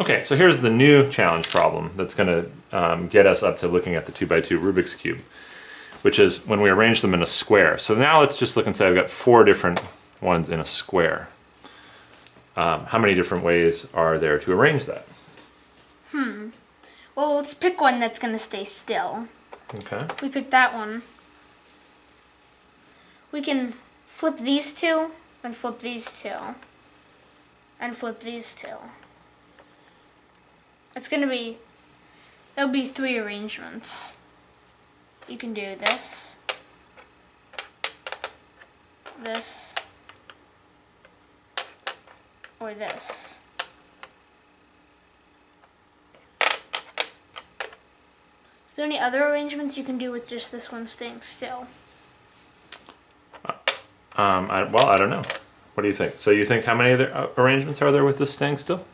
Okay, so here's the new challenge problem that's going to get us up to looking at the 2x2 Rubik's Cube, which is when we arrange them in a square. So now let's just look and say I've got 4 different ones in a square. How many different ways are there to arrange that? Well, let's pick one that's going to stay still. Okay. We pick that one. We can flip these two, and flip these two, and flip these two. It's going to be, there'll be 3 arrangements. You can do this, this, or this. Is there any other arrangements you can do with just this one staying still? Well, I don't know. What do you think? So you think how many other arrangements are there with this staying still?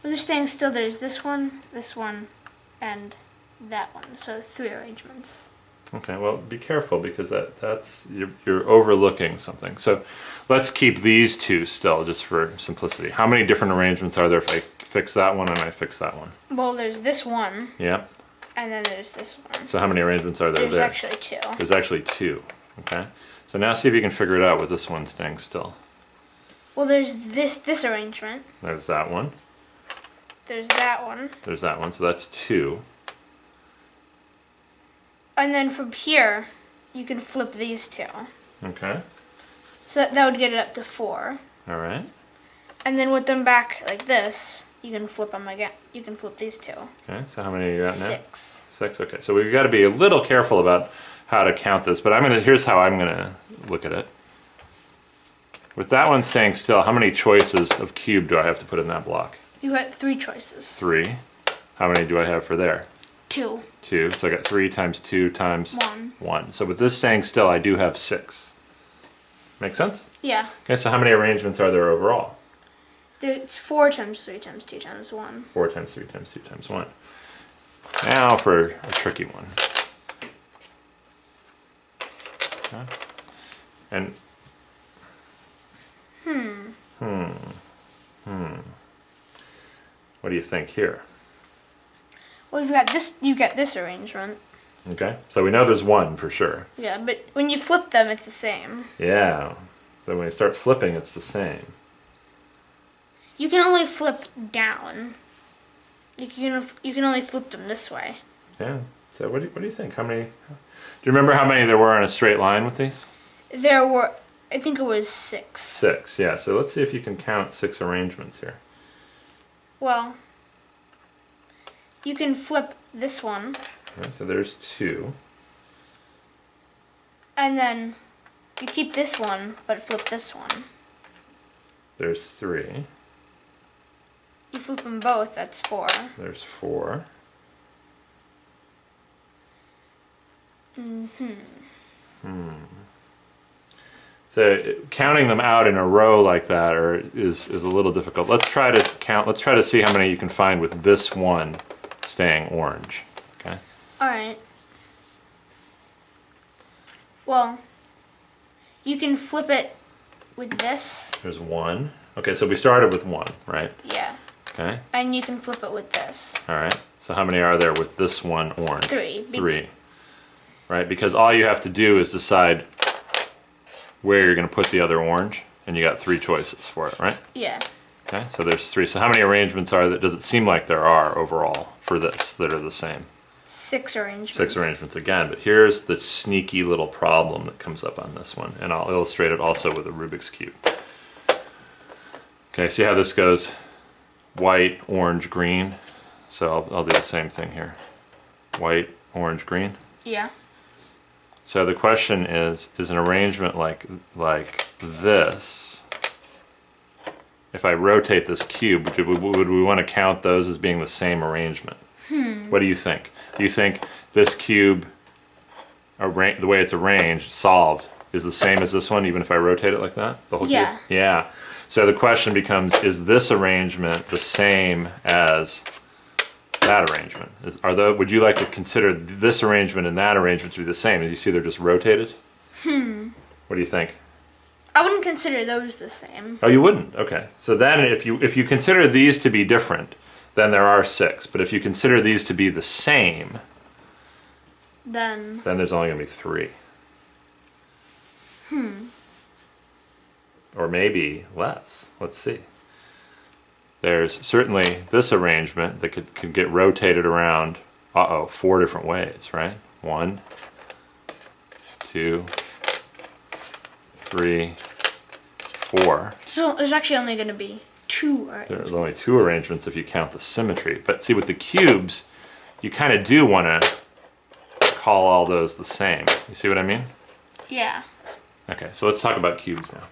With this staying still, there's this one, and that one. So 3 arrangements. Okay, well, be careful because that's you're overlooking something. So let's keep these 2 still just for simplicity. How many different arrangements are there if I fix that one and I fix that one? Well, there's this one. Yep. And then there's this one. So how many arrangements are there? There's actually 2. There's actually 2. Okay. So now see if you can figure it out with this one staying still. Well, there's this arrangement. There's that one. There's that one. There's that one. So that's 2. And then from here, you can flip these 2. Okay. So that would get it up to 4. All right. And then with them back like this, you can flip them again. You can flip these 2. Okay. So how many you got now? 6. 6. Okay. So we've got to be a little careful about how to count this, but here's how I'm gonna look at it. With that one staying still, how many choices of cube do I have to put in that block? You got 3 choices. 3. How many do I have for there? 2. 2. So I got 3 times 2 times 1. 1. So with this staying still, I do have 6. Make sense? Yeah. Okay, so how many arrangements are there overall? It's 4 times 3 times 2 times 1. 4 times 3 times 2 times 1. Now for a tricky one. Okay. And what do you think here? Well, you've got this. You get this arrangement. Okay, so we know there's 1 for sure. Yeah, but when you flip them, it's the same. Yeah, so when you start flipping, it's the same. You can only flip down. You can only flip them this way. Yeah. So what do you think? How many? Do you remember how many there were in a straight line with these? There were, I think it was 6. 6. Yeah. So let's see if you can count 6 arrangements here. Well, you can flip this one. Okay, so there's 2. And then you keep this one, but flip this one. There's 3. You flip them both, that's 4. There's 4. So counting them out in a row like that is a little difficult. Let's try to count. Let's try to see how many you can find with this one staying orange. Okay. All right. Well, you can flip it with this. There's 1. Okay, so we started with 1, right? Yeah. Okay. And you can flip it with this. All right. So how many are there with this one orange? 3. 3. Right, because all you have to do is decide where you're going to put the other orange, and you got 3 choices for it, right? Yeah. Okay, so there's 3. So how many arrangements are there? Does it seem like there are overall for this that are the same? 6 arrangements. 6 arrangements again, but here's the sneaky little problem that comes up on this one, and I'll illustrate it also with a Rubik's Cube. Okay, see how this goes? White, orange, green. So I'll do the same thing here. White, orange, green. Yeah. So the question is an arrangement like this, if I rotate this cube, would we want to count those as being the same arrangement? What do you think? Do you think this cube, the way it's arranged, solved, is the same as this one, even if I rotate it like that? The whole Yeah. cube? Yeah. So the question becomes, is this arrangement the same as that arrangement? Would you like to consider this arrangement and that arrangement to be the same? As you see, they're just rotated. What do you think? I wouldn't consider those the same. Oh, you wouldn't? Okay. So then if you consider these to be different, then there are 6. But if you consider these to be the same, then there's only going to be 3. Or maybe less. Let's see. There's certainly this arrangement that could get rotated around, 4 different ways, right? 1, 2, 3, 4. so there's actually only going to be 2. There's only 2 arrangements if you count the symmetry. But see, with the cubes, you kind of do want to call all those the same. You see what I mean? Yeah. Okay, so let's talk about cubes now.